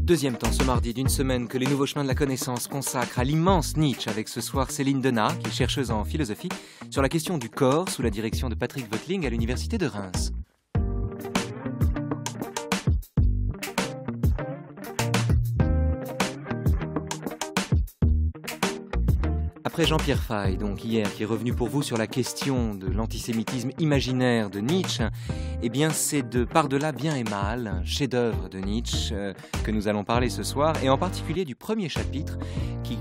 Deuxième temps ce mardi d'une semaine que les nouveaux chemins de la connaissance consacrent à l'immense Nietzsche avec ce soir Céline Denard, qui est chercheuse en philosophie, sur la question du corps sous la direction de Patrick Voetling à l'université de Reims. Après Jean-Pierre Faye, donc hier, qui est revenu pour vous sur la question de l'antisémitisme imaginaire de Nietzsche, eh bien c'est de Par-delà bien et mal, un chef-d'œuvre de Nietzsche, que nous allons parler ce soir, et en particulier du premier chapitre qui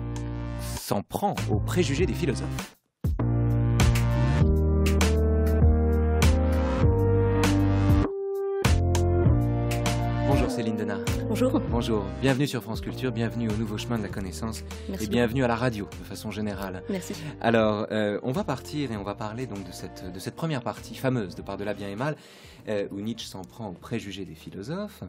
s'en prend aux préjugés des philosophes. Bonjour Céline Denard. Bonjour. Bonjour, bienvenue sur France Culture, bienvenue au nouveau chemin de la connaissance. Merci et bienvenue à la radio de façon générale. Merci. Alors, on va partir et on va parler donc de cette première partie fameuse de Par-delà bien et mal, où Nietzsche s'en prend aux préjugés des philosophes.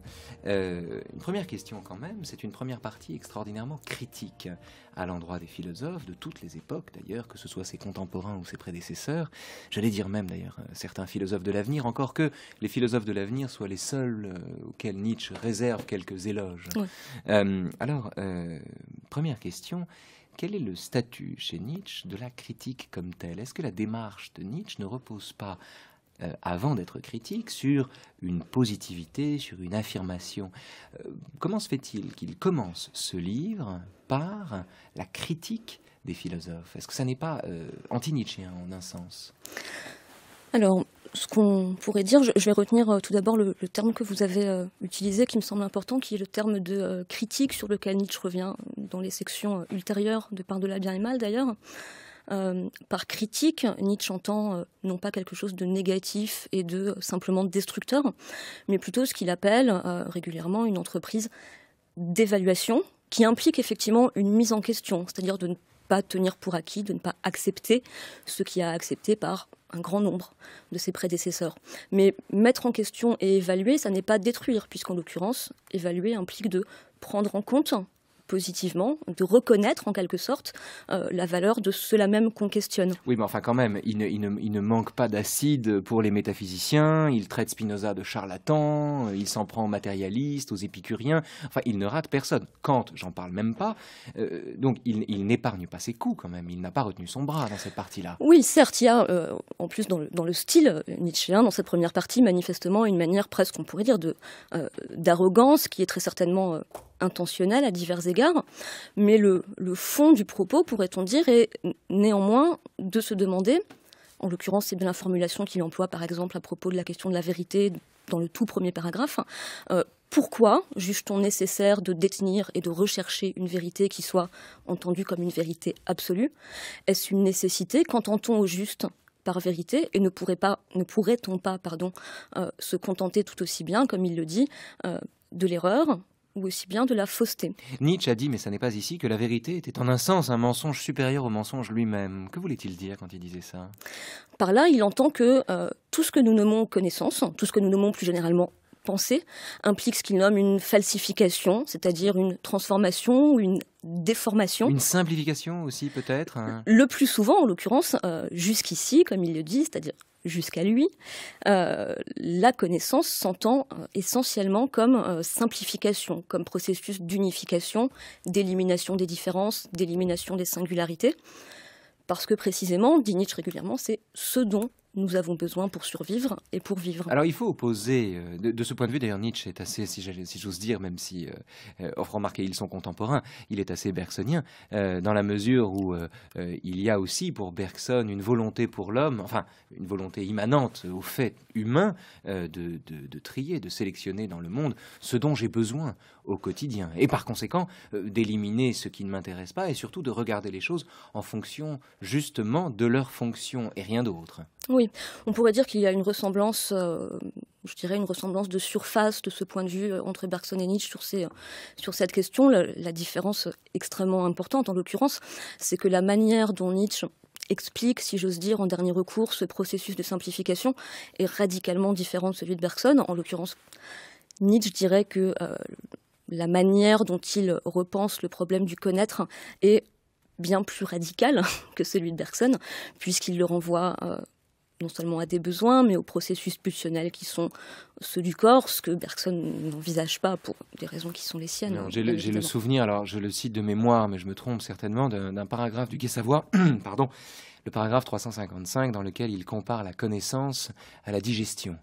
Une première question quand même, c'est une première partie extraordinairement critique à l'endroit des philosophes, de toutes les époques d'ailleurs, que ce soit ses contemporains ou ses prédécesseurs. J'allais dire même d'ailleurs certains philosophes de l'avenir, encore que les philosophes de l'avenir soient les seuls auxquels Nietzsche réserve quelques éloges. Ouais. Première question, quel est le statut chez Nietzsche de la critique comme telle? Est-ce que la démarche de Nietzsche ne repose pas, avant d'être critique, sur une positivité, sur une affirmation? Comment se fait-il qu'il commence ce livre par la critique des philosophes? Est-ce que ça n'est pas anti-nietzschéen en un sens? Alors, ce qu'on pourrait dire, je vais retenir tout d'abord le terme que vous avez utilisé, qui me semble important, qui est le terme de critique, sur lequel Nietzsche revient dans les sections ultérieures de Par-delà bien et mal d'ailleurs. Par critique, Nietzsche entend non pas quelque chose de négatif et de simplement destructeur, mais plutôt ce qu'il appelle régulièrement une entreprise d'évaluation, qui implique effectivement une mise en question, c'est-à-dire de ne pas tenir pour acquis, de ne pas accepter ce qui a accepté par un grand nombre de ses prédécesseurs. Mais mettre en question et évaluer, ça n'est pas détruire, puisqu'en l'occurrence, évaluer implique de prendre en compte positivement, de reconnaître en quelque sorte la valeur de cela même qu'on questionne. Oui, mais enfin quand même, il ne manque pas d'acide pour les métaphysiciens, il traite Spinoza de charlatan, il s'en prend aux matérialistes, aux épicuriens, enfin il ne rate personne. Kant, j'en parle même pas, donc il n'épargne pas ses coups quand même, il n'a pas retenu son bras dans cette partie-là. Oui, certes, il y a en plus dans le style nietzschéen, dans cette première partie, manifestement une manière presque, on pourrait dire, d'arrogance qui est très certainement intentionnel à divers égards, mais le fond du propos, pourrait-on dire, est néanmoins de se demander, en l'occurrence c'est bien la formulation qu'il emploie par exemple à propos de la question de la vérité dans le tout premier paragraphe, pourquoi juge-t-on nécessaire de détenir et de rechercher une vérité qui soit entendue comme une vérité absolue? Est-ce une nécessité? Qu'entend-on au juste par vérité, et ne pourrait-on pas se contenter tout aussi bien, comme il le dit, de l'erreur ou aussi bien de la fausseté. Nietzsche a dit, mais ça n'est pas ici, que la vérité était en un sens un mensonge supérieur au mensonge lui-même. Que voulait-il dire quand il disait ça? Par là, il entend que tout ce que nous nommons connaissance, tout ce que nous nommons plus généralement pensée, implique ce qu'il nomme une falsification, c'est-à-dire une transformation ou une déformation. Une simplification aussi peut-être, hein. Le plus souvent, en l'occurrence, jusqu'ici, comme il le dit, c'est-à-dire jusqu'à lui, la connaissance s'entend essentiellement comme simplification, comme processus d'unification, d'élimination des différences, d'élimination des singularités, parce que précisément, dit Nietzsche régulièrement, c'est ce dont nous avons besoin pour survivre et pour vivre. Alors il faut opposer, de ce point de vue d'ailleurs Nietzsche est assez, si j'ose dire, même si, remarquez, ils sont contemporains, il est assez bergsonien, dans la mesure où il y a aussi pour Bergson une volonté pour l'homme, enfin une volonté immanente au fait humain de trier, de sélectionner dans le monde ce dont j'ai besoin au quotidien, et par conséquent d'éliminer ce qui ne m'intéresse pas et surtout de regarder les choses en fonction justement de leur fonction et rien d'autre. Oui, on pourrait dire qu'il y a une ressemblance, je dirais une ressemblance de surface de ce point de vue entre Bergson et Nietzsche sur cette question. La différence extrêmement importante en l'occurrence, c'est que la manière dont Nietzsche explique, si j'ose dire, en dernier recours, ce processus de simplification est radicalement différent de celui de Bergson. En l'occurrence, Nietzsche dirait que la manière dont il repense le problème du connaître est bien plus radical que celui de Bergson, puisqu'il le renvoie non seulement à des besoins, mais aux processus pulsionnels qui sont ceux du corps, ce que Bergson n'envisage pas pour des raisons qui sont les siennes. J'ai le souvenir, alors je le cite de mémoire, mais je me trompe certainement, d'un paragraphe du Gai Savoir, pardon, le paragraphe 355, dans lequel il compare la connaissance à la digestion.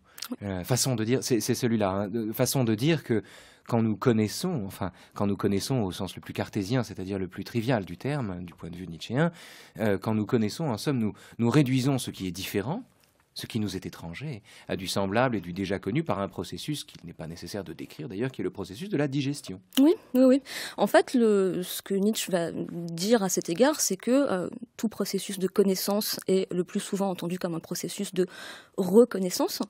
Façon de dire, c'est celui-là, hein, façon de dire que quand nous connaissons au sens le plus cartésien, c'est-à-dire le plus trivial du terme, du point de vue nietzschéen, quand nous connaissons, en somme, nous réduisons ce qui est différent, ce qui nous est étranger, à du semblable et du déjà connu par un processus qu'il n'est pas nécessaire de décrire d'ailleurs, qui est le processus de la digestion. Oui, oui, oui. En fait, ce que Nietzsche va dire à cet égard, c'est que tout processus de connaissance est le plus souvent entendu comme un processus de reconnaissance,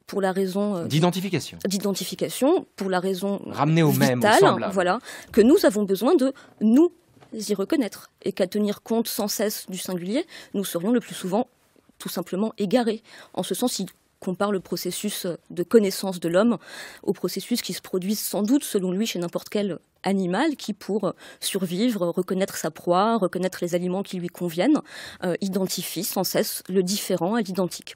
pour la raison... d'identification. D'identification, pour la raison ramener au vitale, même, au semblable. Voilà, que nous avons besoin de nous y reconnaître. Et qu'à tenir compte sans cesse du singulier, nous serions le plus souvent tout simplement égaré. En ce sens, il compare le processus de connaissance de l'homme au processus qui se produit sans doute, selon lui, chez n'importe quel animal qui, pour survivre, reconnaître sa proie, reconnaître les aliments qui lui conviennent, identifie sans cesse le différent à l'identique.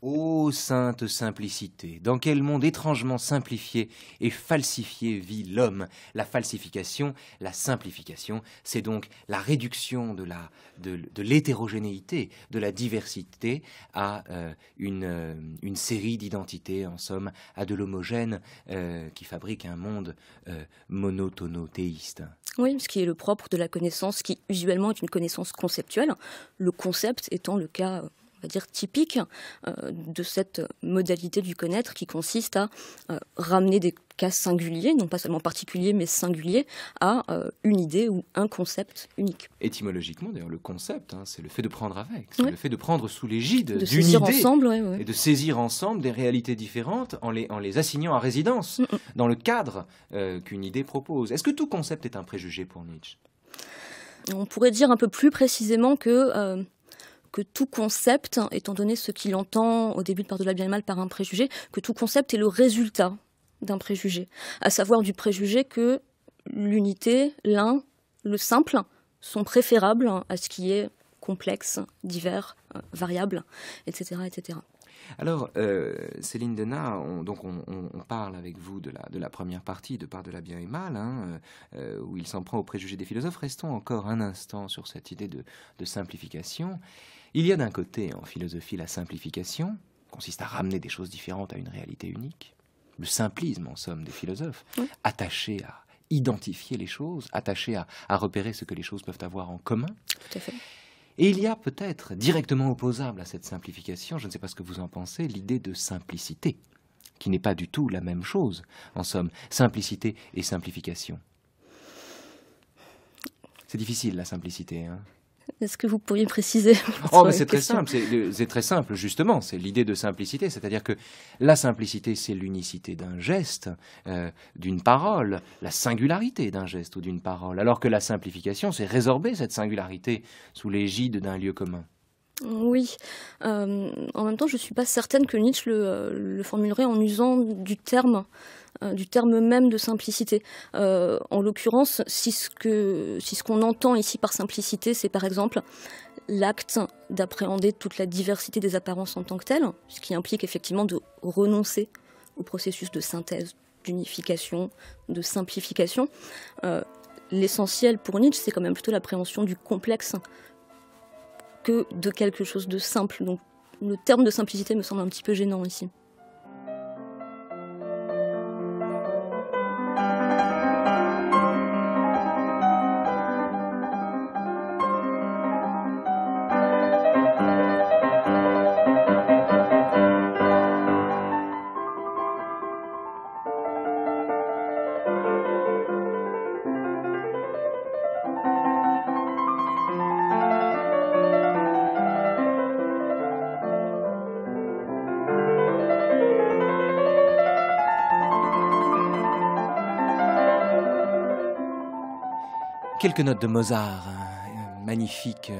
Ô sainte simplicité, dans quel monde étrangement simplifié et falsifié vit l'homme. La falsification, la simplification, c'est donc la réduction de l'hétérogénéité, de la diversité à une série d'identités, en somme, à de l'homogène qui fabrique un monde monotonothéiste. Oui, ce qui est le propre de la connaissance, qui usuellement est une connaissance conceptuelle, le concept étant le cas... on va dire typique de cette modalité du connaître qui consiste à ramener des cas singuliers, non pas seulement particuliers mais singuliers, à une idée ou un concept unique. Étymologiquement, d'ailleurs, le concept, c'est le fait de prendre avec, c'est le fait de prendre sous l'égide d'une idée ensemble, et de saisir ensemble des réalités différentes en les assignant à résidence dans le cadre qu'une idée propose. Est-ce que tout concept est un préjugé pour Nietzsche? On pourrait dire un peu plus précisément que tout concept, étant donné ce qu'il entend au début de Par-delà bien et mal par un préjugé, que tout concept est le résultat d'un préjugé, à savoir du préjugé que l'unité, l'un, le simple, sont préférables à ce qui est complexe, divers, variable, etc., etc. Alors, Céline Denat, on parle avec vous de la première partie de Par-delà bien et mal, où il s'en prend aux préjugés des philosophes. Restons encore un instant sur cette idée de simplification. Il y a d'un côté, en philosophie, la simplification, consiste à ramener des choses différentes à une réalité unique. Le simplisme, en somme, des philosophes, attachés à identifier les choses, attachés à repérer ce que les choses peuvent avoir en commun. Tout à fait. Et il y a peut-être, directement opposable à cette simplification, je ne sais pas ce que vous en pensez, l'idée de simplicité, qui n'est pas du tout la même chose, en somme, simplicité et simplification. C'est difficile, la simplicité, Est-ce que vous pourriez préciser? Oh, mais c'est très simple, c'est très simple, justement, c'est l'idée de simplicité, c'est-à-dire que la simplicité, c'est l'unicité d'un geste, d'une parole, la singularité d'un geste ou d'une parole, alors que la simplification, c'est résorber cette singularité sous l'égide d'un lieu commun. Oui. En même temps, je ne suis pas certaine que Nietzsche le formulerait en usant du terme même de simplicité. En l'occurrence, si ce qu'on entend ici par simplicité, c'est par exemple l'acte d'appréhender toute la diversité des apparences en tant que telles, ce qui implique effectivement de renoncer au processus de synthèse, d'unification, de simplification. L'essentiel pour Nietzsche, c'est quand même plutôt l'appréhension du complexe que de quelque chose de simple. Donc le terme de simplicité me semble un petit peu gênant ici. Quelques notes de Mozart, un magnifique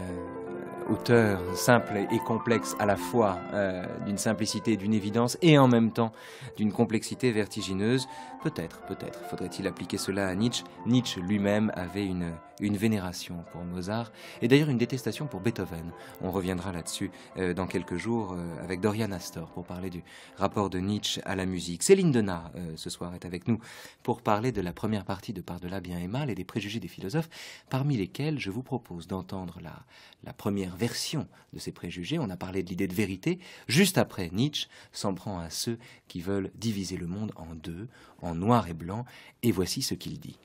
auteur, simple et complexe à la fois, d'une simplicité, d'une évidence, et en même temps d'une complexité vertigineuse. Peut-être faudrait-il appliquer cela à Nietzsche. Nietzsche lui-même avait une une vénération pour Mozart et d'ailleurs une détestation pour Beethoven. On reviendra là-dessus dans quelques jours avec Dorian Astor pour parler du rapport de Nietzsche à la musique. Céline Denat, ce soir, est avec nous pour parler de la première partie de Par-delà bien et mal et des préjugés des philosophes, parmi lesquels je vous propose d'entendre la première version de ces préjugés. On a parlé de l'idée de vérité. Juste après, Nietzsche s'en prend à ceux qui veulent diviser le monde en deux, en noir et blanc, et voici ce qu'il dit.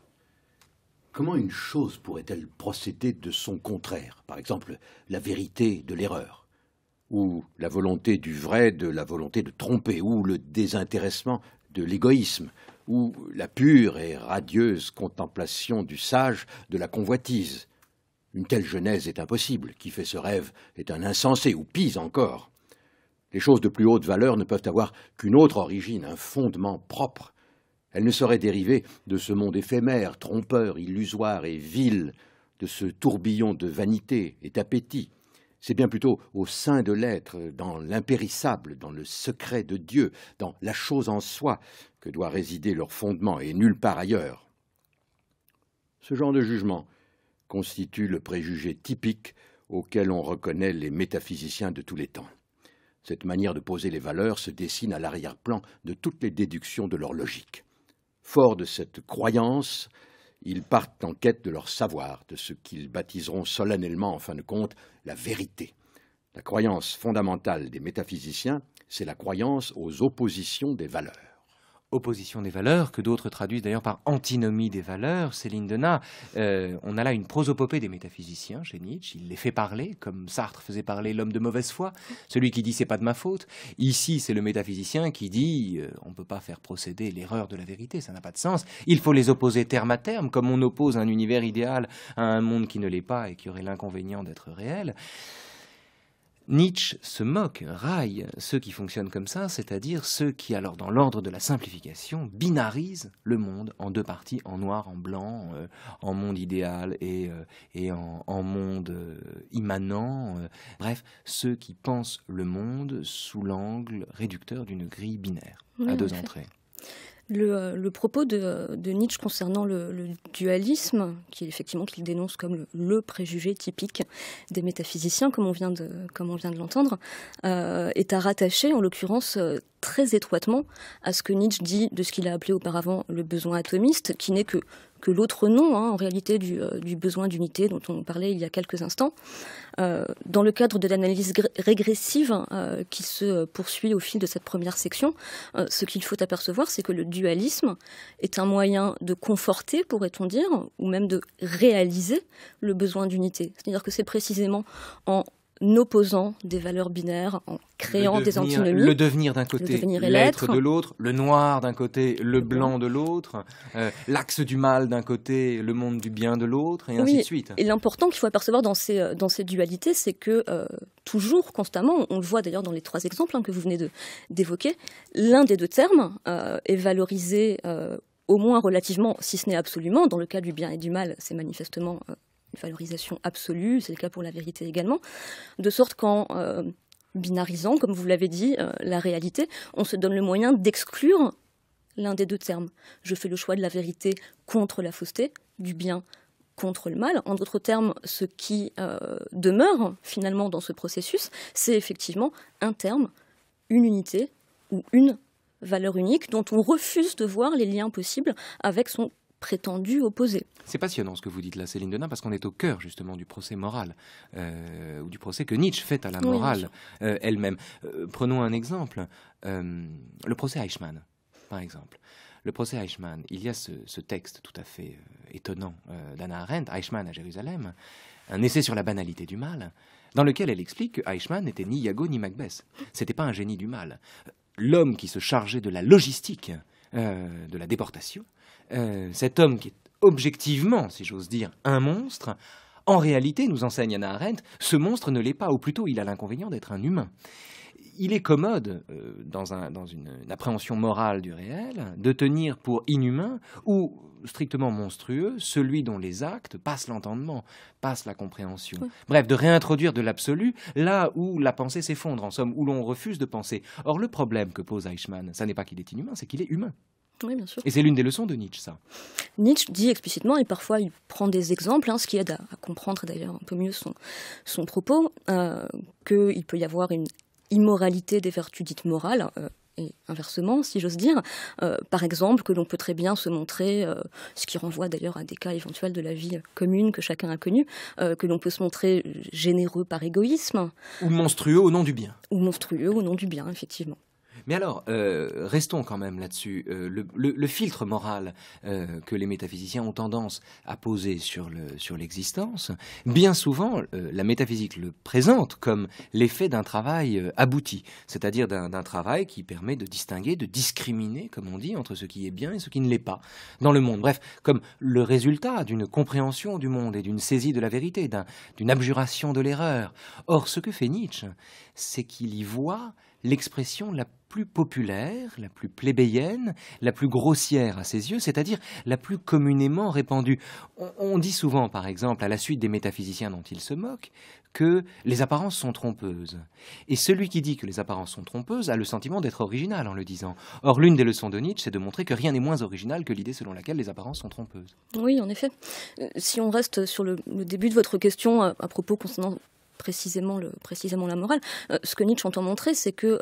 Comment une chose pourrait-elle procéder de son contraire? Par exemple, la vérité de l'erreur, ou la volonté du vrai de la volonté de tromper, ou le désintéressement de l'égoïsme, ou la pure et radieuse contemplation du sage de la convoitise. Une telle genèse est impossible. Qui fait ce rêve est un insensé, ou pis encore. Les choses de plus haute valeur ne peuvent avoir qu'une autre origine, un fondement propre. Elle ne saurait dériver de ce monde éphémère, trompeur, illusoire et vil, de ce tourbillon de vanité et d'appétit. C'est bien plutôt au sein de l'être, dans l'impérissable, dans le secret de Dieu, dans la chose en soi, que doit résider leur fondement, et nulle part ailleurs. Ce genre de jugement constitue le préjugé typique auquel on reconnaît les métaphysiciens de tous les temps. Cette manière de poser les valeurs se dessine à l'arrière-plan de toutes les déductions de leur logique. Forts de cette croyance, ils partent en quête de leur savoir, de ce qu'ils baptiseront solennellement, en fin de compte, la vérité. La croyance fondamentale des métaphysiciens, c'est la croyance aux oppositions des valeurs. Opposition des valeurs, que d'autres traduisent d'ailleurs par antinomie des valeurs. Céline Denat, on a là une prosopopée des métaphysiciens chez Nietzsche. Il les fait parler, comme Sartre faisait parler l'homme de mauvaise foi, celui qui dit c'est pas de ma faute. Ici, c'est le métaphysicien qui dit on ne peut pas faire procéder l'erreur de la vérité, ça n'a pas de sens. Il faut les opposer terme à terme, comme on oppose un univers idéal à un monde qui ne l'est pas et qui aurait l'inconvénient d'être réel. Nietzsche se moque, raille ceux qui fonctionnent comme ça, c'est-à-dire ceux qui, alors dans l'ordre de la simplification, binarisent le monde en deux parties, en noir, en blanc, en monde idéal et en monde immanent. Bref, ceux qui pensent le monde sous l'angle réducteur d'une grille binaire, à deux entrées. Le propos de Nietzsche concernant le dualisme, qu'il dénonce comme le préjugé typique des métaphysiciens, comme on vient de l'entendre, est à rattacher, en l'occurrence, très étroitement à ce que Nietzsche dit de ce qu'il a appelé auparavant le besoin atomiste, qui n'est que l'autre nom, en réalité, du besoin d'unité dont on parlait il y a quelques instants. Dans le cadre de l'analyse régressive qui se poursuit au fil de cette première section, ce qu'il faut apercevoir, c'est que le dualisme est un moyen de conforter, pourrait-on dire, ou même de réaliser le besoin d'unité. C'est-à-dire que c'est précisément en opposant des valeurs binaires, en créant des antinomies. Le devenir d'un côté, l'être de l'autre, le noir d'un côté, le blanc de l'autre, l'axe du mal d'un côté, le monde du bien de l'autre, et ainsi de suite. Et l'important qu'il faut apercevoir dans ces dualités, c'est que toujours, constamment, on le voit d'ailleurs dans les trois exemples que vous venez d'évoquer, l'un des deux termes est valorisé au moins relativement, si ce n'est absolument. Dans le cas du bien et du mal, c'est manifestement une valorisation absolue, c'est le cas pour la vérité également, de sorte qu'en binarisant, comme vous l'avez dit, la réalité, on se donne le moyen d'exclure l'un des deux termes. Je fais le choix de la vérité contre la fausseté, du bien contre le mal. En d'autres termes, ce qui demeure finalement dans ce processus, c'est effectivement un terme, une unité ou une valeur unique dont on refuse de voir les liens possibles avec son prétendu opposé. C'est passionnant ce que vous dites là, Céline Denat, parce qu'on est au cœur justement du procès moral, ou du procès que Nietzsche fait à la morale elle-même. Prenons un exemple, le procès Eichmann, par exemple. Le procès Eichmann, il y a ce texte tout à fait étonnant d'Hannah Arendt, Eichmann à Jérusalem, un essai sur la banalité du mal, dans lequel elle explique que Eichmann n'était ni Iago ni Macbeth. C'était pas un génie du mal. L'homme qui se chargeait de la logistique, de la déportation, cet homme qui est objectivement, si j'ose dire, un monstre, en réalité, nous enseigne Hannah Arendt, ce monstre ne l'est pas, ou plutôt il a l'inconvénient d'être un humain. Il est commode, dans une appréhension morale du réel, de tenir pour inhumain ou strictement monstrueux celui dont les actes passent l'entendement, passent la compréhension. Oui. Bref, de réintroduire de l'absolu là où la pensée s'effondre, en somme, où l'on refuse de penser. Or, le problème que pose Eichmann, ça n'est pas qu'il est inhumain, c'est qu'il est humain. Oui, bien sûr. Et c'est l'une des leçons de Nietzsche, ça. Nietzsche dit explicitement, et parfois il prend des exemples, ce qui aide à comprendre d'ailleurs un peu mieux son propos, qu'il peut y avoir une immoralité des vertus dites morales, et inversement, si j'ose dire. Par exemple, que l'on peut très bien se montrer, ce qui renvoie d'ailleurs à des cas éventuels de la vie commune que chacun a connus, que l'on peut se montrer généreux par égoïsme. Ou monstrueux au nom du bien. Ou monstrueux au nom du bien, effectivement. Mais alors, restons quand même là-dessus. Le filtre moral que les métaphysiciens ont tendance à poser sur l'existence, bien souvent, la métaphysique le présente comme l'effet d'un travail abouti, c'est-à-dire d'un travail qui permet de distinguer, de discriminer, comme on dit, entre ce qui est bien et ce qui ne l'est pas dans le monde. Bref, comme le résultat d'une compréhension du monde et d'une saisie de la vérité, d'une abjuration de l'erreur. Or, ce que fait Nietzsche, c'est qu'il y voit l'expression la plus populaire, la plus plébéienne, la plus grossière à ses yeux, c'est-à-dire la plus communément répandue. On dit souvent, par exemple, à la suite des métaphysiciens dont il se moque, que les apparences sont trompeuses. Et celui qui dit que les apparences sont trompeuses a le sentiment d'être original en le disant. Or, l'une des leçons de Nietzsche, c'est de montrer que rien n'est moins original que l'idée selon laquelle les apparences sont trompeuses. Oui, en effet. Si on reste sur le début de votre question à propos concernant précisément la morale, ce que Nietzsche entend montrer, c'est que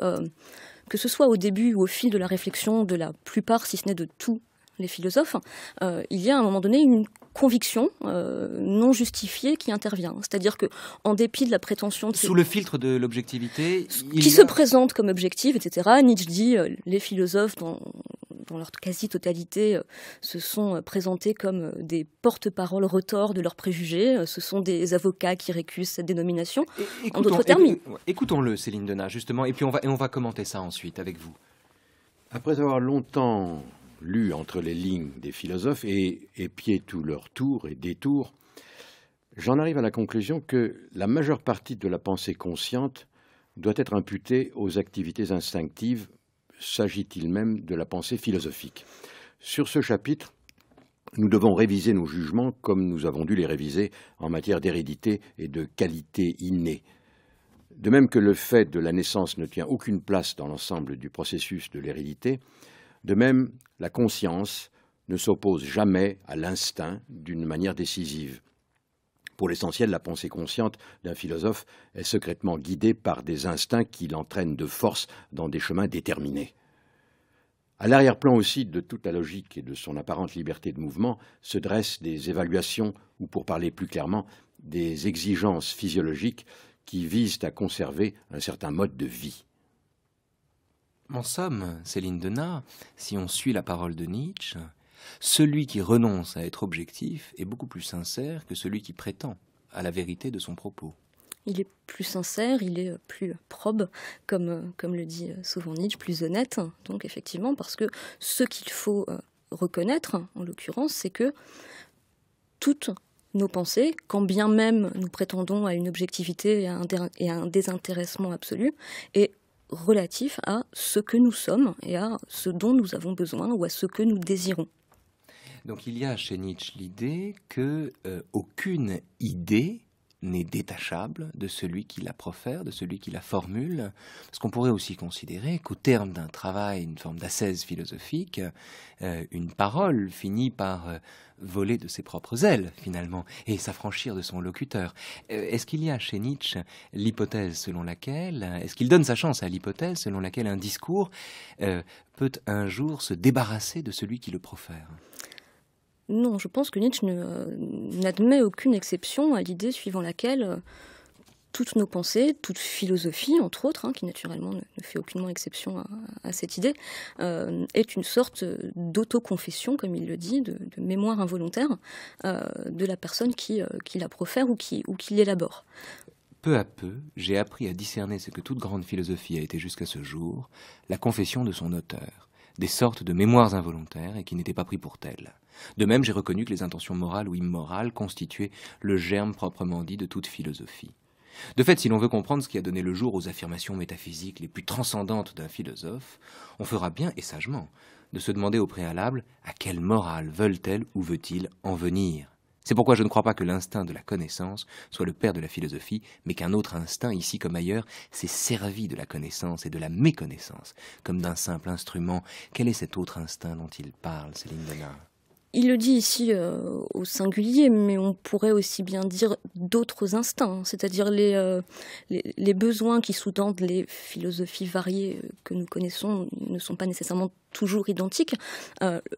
ce soit au début ou au fil de la réflexion de la plupart, si ce n'est de tous les philosophes, il y a à un moment donné une conviction non justifiée qui intervient. C'est-à-dire que, en dépit de la prétention de sous le filtre de l'objectivité, qui se présente comme objective, etc., Nietzsche dit les philosophes dans leur quasi-totalité, se sont présentés comme des porte-paroles retors de leurs préjugés. Ce sont des avocats qui récusent cette dénomination. En d'autres termes, écoutons-le, Céline Denat, justement, et puis on va commenter ça ensuite avec vous. Après avoir longtemps lu entre les lignes des philosophes et épié tous leurs tours et détours, j'en arrive à la conclusion que la majeure partie de la pensée consciente doit être imputée aux activités instinctives. S'agit-il même de la pensée philosophique? Sur ce chapitre, nous devons réviser nos jugements comme nous avons dû les réviser en matière d'hérédité et de qualité innée. De même que le fait de la naissance ne tient aucune place dans l'ensemble du processus de l'hérédité, de même la conscience ne s'oppose jamais à l'instinct d'une manière décisive. Pour l'essentiel, la pensée consciente d'un philosophe est secrètement guidée par des instincts qui l'entraînent de force dans des chemins déterminés. À l'arrière-plan aussi de toute la logique et de son apparente liberté de mouvement se dressent des évaluations, ou pour parler plus clairement, des exigences physiologiques qui visent à conserver un certain mode de vie. En somme, Céline Denat, si on suit la parole de Nietzsche, celui qui renonce à être objectif est beaucoup plus sincère que celui qui prétend à la vérité de son propos. Il est plus sincère, il est plus probe, comme le dit souvent Nietzsche, plus honnête. Donc effectivement, parce que ce qu'il faut reconnaître, en l'occurrence, c'est que toutes nos pensées, quand bien même nous prétendons à une objectivité et à un désintéressement absolu, est relatif à ce que nous sommes et à ce dont nous avons besoin ou à ce que nous désirons. Donc il y a chez Nietzsche l'idée que aucune idée n'est détachable de celui qui la profère, de celui qui la formule, parce qu'on pourrait aussi considérer qu'au terme d'un travail, une forme d'ascèse philosophique, une parole finit par voler de ses propres ailes, finalement, et s'affranchir de son locuteur. Est-ce qu'il y a chez Nietzsche l'hypothèse selon laquelle, est-ce qu'il donne sa chance à l'hypothèse selon laquelle un discours peut un jour se débarrasser de celui qui le profère ? Non, je pense que Nietzsche n'admet aucune exception à l'idée suivant laquelle toutes nos pensées, toute philosophie, entre autres, qui naturellement ne fait aucunement exception à cette idée, est une sorte d'autoconfession, comme il le dit, de mémoire involontaire de la personne qui la profère ou qui l'élabore. Peu à peu, j'ai appris à discerner ce que toute grande philosophie a été jusqu'à ce jour, la confession de son auteur, des sortes de mémoires involontaires et qui n'étaient pas pris pour telles. De même, j'ai reconnu que les intentions morales ou immorales constituaient le germe proprement dit de toute philosophie. De fait, si l'on veut comprendre ce qui a donné le jour aux affirmations métaphysiques les plus transcendantes d'un philosophe, on fera bien, et sagement, de se demander au préalable à quelle morale veulent-elles ou veut-il en venir, C'est pourquoi je ne crois pas que l'instinct de la connaissance soit le père de la philosophie, mais qu'un autre instinct, ici comme ailleurs, s'est servi de la connaissance et de la méconnaissance, comme d'un simple instrument. Quel est cet autre instinct dont il parle, Céline Donat ? Il le dit ici au singulier, mais on pourrait aussi bien dire d'autres instincts, c'est-à-dire les besoins qui sous-tendent les philosophies variées que nous connaissons ne sont pas nécessairement toujours identiques.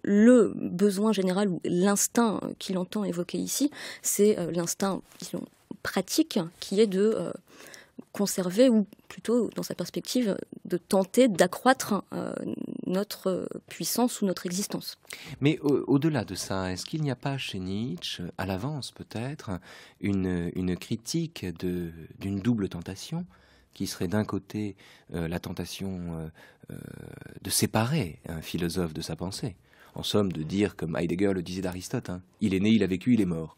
Le besoin général ou l'instinct qu'il entend évoquer ici, c'est l'instinct, disons, pratique, qui est de conserver, ou plutôt dans sa perspective, de tenter d'accroître notre puissance ou notre existence. Mais au-delà de ça, est-ce qu'il n'y a pas chez Nietzsche, à l'avance peut-être, une critique d'une double tentation, qui serait d'un côté la tentation de séparer un philosophe de sa pensée, en somme de dire, comme Heidegger le disait d'Aristote, hein, il est né, il a vécu, il est mort.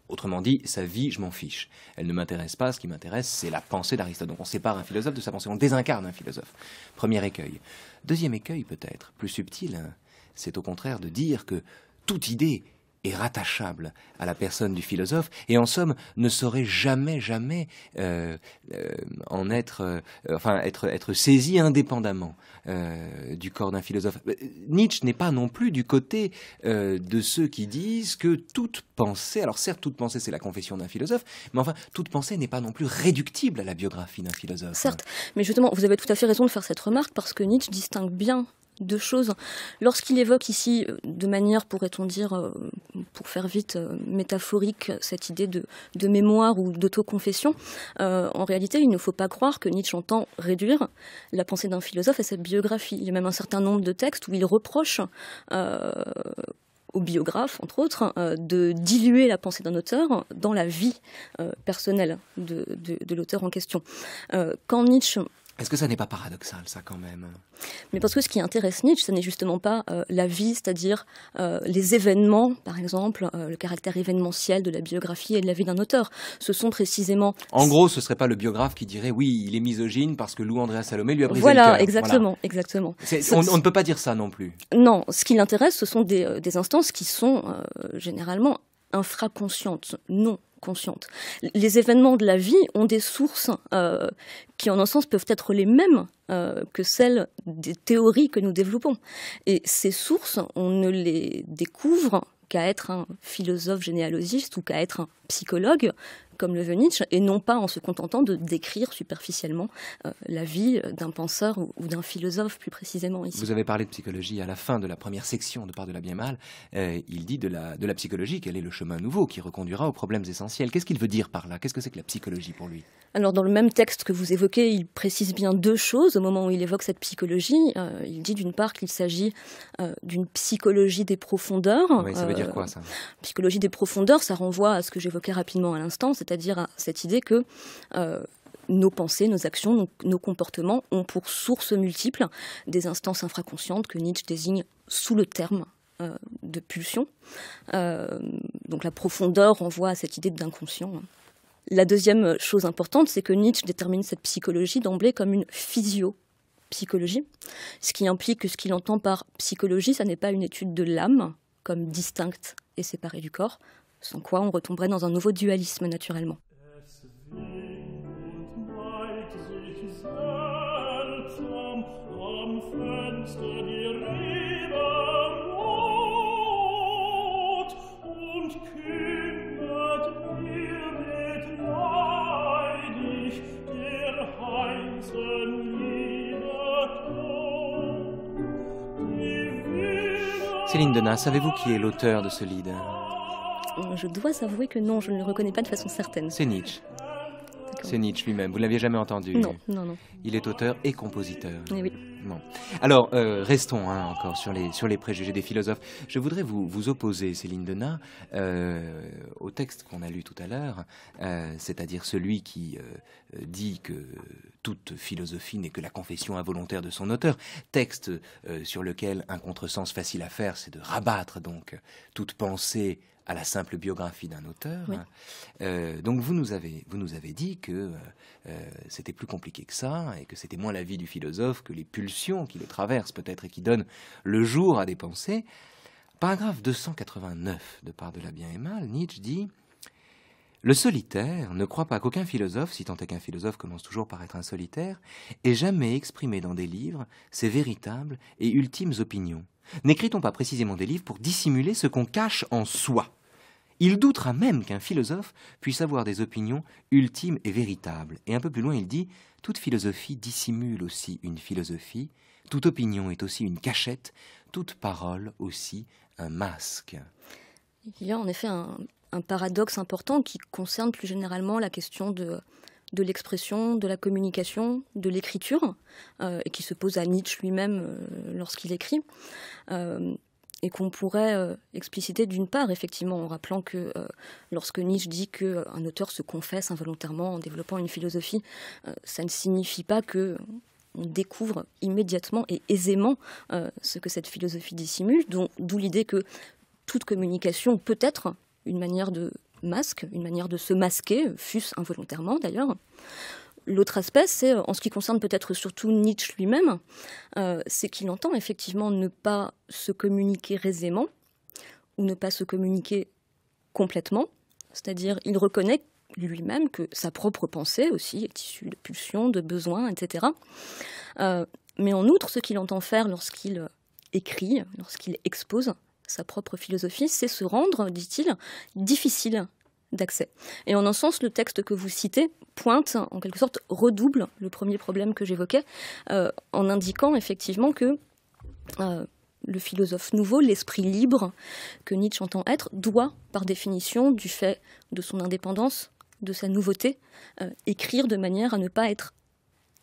Autrement dit, sa vie, je m'en fiche. Elle ne m'intéresse pas, ce qui m'intéresse, c'est la pensée d'Aristote. Donc on sépare un philosophe de sa pensée, on désincarne un philosophe. Premier écueil. Deuxième écueil, peut-être, plus subtil, hein, c'est au contraire de dire que toute idée est rattachable à la personne du philosophe et en somme ne saurait jamais en être saisie indépendamment du corps d'un philosophe. Nietzsche n'est pas non plus du côté de ceux qui disent que toute pensée, alors certes toute pensée c'est la confession d'un philosophe, mais enfin toute pensée n'est pas non plus réductible à la biographie d'un philosophe. Certes, mais justement vous avez tout à fait raison de faire cette remarque parce que Nietzsche distingue bien deux choses. Lorsqu'il évoque ici, de manière, pourrait-on dire, pour faire vite, métaphorique, cette idée de mémoire ou d'autoconfession, en réalité, il ne faut pas croire que Nietzsche entend réduire la pensée d'un philosophe à sa biographie. Il y a même un certain nombre de textes où il reproche aux biographes, entre autres, de diluer la pensée d'un auteur dans la vie personnelle de l'auteur en question. Quand Nietzsche... Est-ce que ça n'est pas paradoxal, ça, quand même ? Mais parce que ce qui intéresse Nietzsche, ce n'est justement pas la vie, c'est-à-dire les événements, par exemple, le caractère événementiel de la biographie et de la vie d'un auteur. Ce sont précisément... En gros, ce ne serait pas le biographe qui dirait « oui, il est misogyne parce que Lou Andrea Salomé lui a brisé voilà, le cœur ». Exactement. On ne peut pas dire ça non plus. Non, ce qui l'intéresse, ce sont des instances qui sont généralement infraconscientes, non conscientes. Les événements de la vie ont des sources qui, en un sens, peuvent être les mêmes que celles des théories que nous développons. Et ces sources, on ne les découvre qu'à être un philosophe généalogiste ou qu'à être un psychologue, comme le veut Nietzsche, et non pas en se contentant de décrire superficiellement la vie d'un penseur ou d'un philosophe, plus précisément ici. Vous avez parlé de psychologie à la fin de la première section de Par de la bien et mal. Il dit de la psychologie quel est le chemin nouveau qui reconduira aux problèmes essentiels. Qu'est-ce qu'il veut dire par là ? Qu'est-ce que c'est que la psychologie pour lui ? Alors, dans le même texte que vous évoquez, il précise bien deux choses au moment où il évoque cette psychologie. Il dit d'une part qu'il s'agit d'une psychologie des profondeurs. Oui, ça veut dire quoi, ça ? Psychologie des profondeurs, ça renvoie à ce que j'évoquais rapidement à l'instant, c'est-à-dire à cette idée que nos pensées, nos actions, nos comportements ont pour source multiple des instances infraconscientes que Nietzsche désigne sous le terme de pulsion. Donc la profondeur renvoie à cette idée d'inconscient. La deuxième chose importante, c'est que Nietzsche détermine cette psychologie d'emblée comme une physiopsychologie, ce qui implique que ce qu'il entend par psychologie, ça n'est pas une étude de l'âme, comme distincte et séparée du corps, sans quoi on retomberait dans un nouveau dualisme naturellement. Céline Donat, savez-vous qui est l'auteur de ce livre ? Je dois avouer que non, je ne le reconnais pas de façon certaine. C'est Nietzsche. C'est Nietzsche lui-même. Vous ne l'aviez jamais entendu ? Non. Il est auteur et compositeur. Eh oui. Bon. Alors, restons encore sur les préjugés des philosophes. Je voudrais vous opposer, Céline Donat, au texte qu'on a lu tout à l'heure, c'est-à-dire celui qui dit que toute philosophie n'est que la confession involontaire de son auteur. Texte sur lequel un contresens facile à faire, c'est de rabattre donc toute pensée à la simple biographie d'un auteur. Oui. Donc vous nous avez dit que c'était plus compliqué que ça et que c'était moins la vie du philosophe que les pulsions qui le traversent peut-être et qui donnent le jour à des pensées. Paragraphe 289 de Par de la bien et mal, Nietzsche dit « Le solitaire ne croit pas qu'aucun philosophe, si tant est qu'un philosophe commence toujours par être un solitaire, ait jamais exprimé dans des livres ses véritables et ultimes opinions. N'écrit-on pas précisément des livres pour dissimuler ce qu'on cache en soi ? Il doutera même qu'un philosophe puisse avoir des opinions ultimes et véritables. » Et un peu plus loin, il dit « Toute philosophie dissimule aussi une philosophie, toute opinion est aussi une cachette, toute parole aussi un masque. » Il y a en effet un paradoxe important qui concerne plus généralement la question de l'expression, de la communication, de l'écriture, et qui se pose à Nietzsche lui-même lorsqu'il écrit. Et qu'on pourrait expliciter d'une part, effectivement, en rappelant que lorsque Nietzsche dit qu'un auteur se confesse involontairement en développant une philosophie, ça ne signifie pas qu'on découvre immédiatement et aisément ce que cette philosophie dissimule, d'où l'idée que toute communication peut être une manière de masque, une manière de se masquer, fût-ce involontairement d'ailleurs. L'autre aspect, c'est, en ce qui concerne peut-être surtout Nietzsche lui-même, c'est qu'il entend effectivement ne pas se communiquer aisément ou ne pas se communiquer complètement. C'est-à-dire, il reconnaît lui-même que sa propre pensée aussi est issue de pulsions, de besoins, etc. Mais en outre, ce qu'il entend faire lorsqu'il écrit, lorsqu'il expose sa propre philosophie, c'est se rendre, dit-il, difficile d'accès. Et en un sens, le texte que vous citez pointe, en quelque sorte, redouble le premier problème que j'évoquais, en indiquant effectivement que le philosophe nouveau, l'esprit libre que Nietzsche entend être, doit, par définition, du fait de son indépendance, de sa nouveauté, écrire de manière à ne pas être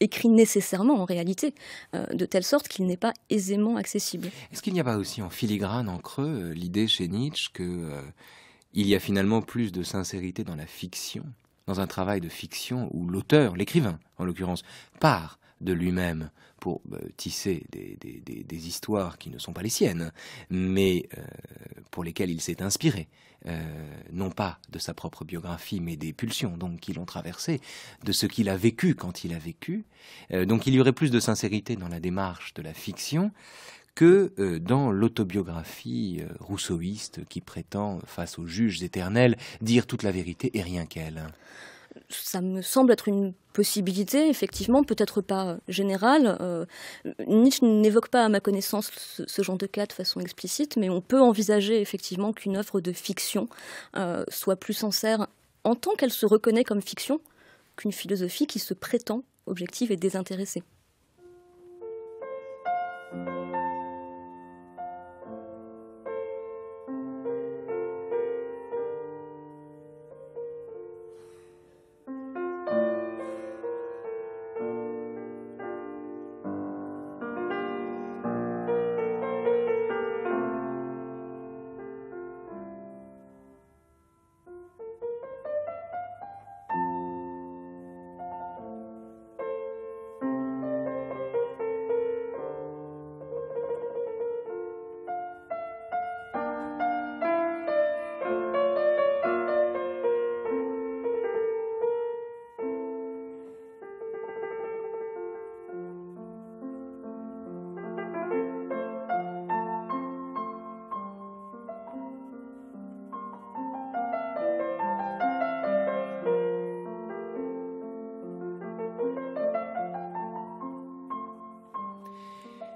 écrit nécessairement en réalité, de telle sorte qu'il n'est pas aisément accessible. Est-ce qu'il n'y a pas aussi en filigrane, en creux, l'idée chez Nietzsche que il y a finalement plus de sincérité dans la fiction, dans un travail de fiction où l'auteur, l'écrivain en l'occurrence, part de lui-même pour tisser des histoires qui ne sont pas les siennes, mais pour lesquelles il s'est inspiré, non pas de sa propre biographie, mais des pulsions donc qui l'ont traversé, de ce qu'il a vécu quand il a vécu. Donc il y aurait plus de sincérité dans la démarche de la fiction que dans l'autobiographie rousseauiste qui prétend, face aux juges éternels, dire toute la vérité et rien qu'elle. Ça me semble être une possibilité, effectivement, peut-être pas générale. Nietzsche n'évoque pas, à ma connaissance, ce genre de cas de façon explicite, mais on peut envisager effectivement qu'une œuvre de fiction soit plus sincère en tant qu'elle se reconnaît comme fiction qu'une philosophie qui se prétend objective et désintéressée.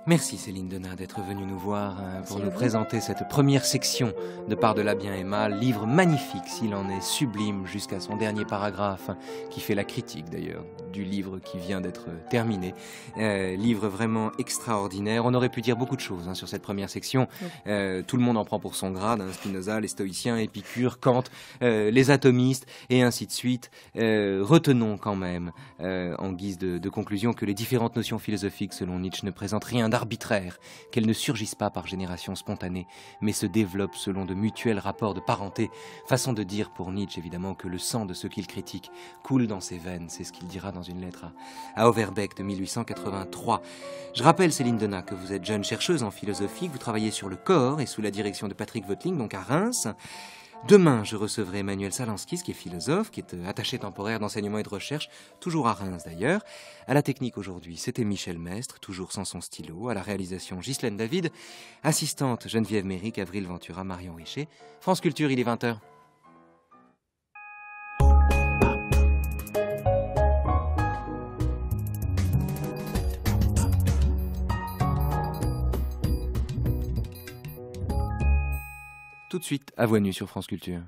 Merci Céline Denat d'être venue nous voir pour nous présenter cette première section de Par de la bien et mal, livre magnifique s'il en est, sublime jusqu'à son dernier paragraphe qui fait la critique d'ailleurs du livre qui vient d'être terminé. Livre vraiment extraordinaire. On aurait pu dire beaucoup de choses sur cette première section. Tout le monde en prend pour son grade, Spinoza, les stoïciens, Épicure, Kant, les atomistes et ainsi de suite. Retenons quand même en guise de conclusion que les différentes notions philosophiques selon Nietzsche ne présentent rien d'arbitraire, qu'elles ne surgissent pas par génération spontanée, mais se développent selon de mutuels rapports de parenté. Façon de dire pour Nietzsche, évidemment, que le sang de ceux qu'il critique coule dans ses veines. C'est ce qu'il dira dans une lettre à Overbeck de 1883. Je rappelle, Céline Denat, que vous êtes jeune chercheuse en philosophie, que vous travaillez sur le corps et sous la direction de Patrick Voetling, donc à Reims. Demain, je recevrai Emmanuel Salanskis, qui est philosophe, qui est attaché temporaire d'enseignement et de recherche, toujours à Reims d'ailleurs. À la technique aujourd'hui, c'était Michel Mestre, toujours sans son stylo. À la réalisation, Ghislaine David. Assistante, Geneviève Méric, Avril Ventura, Marion Richer. France Culture, il est 20h. Tout de suite, à Voix Nue sur France Culture.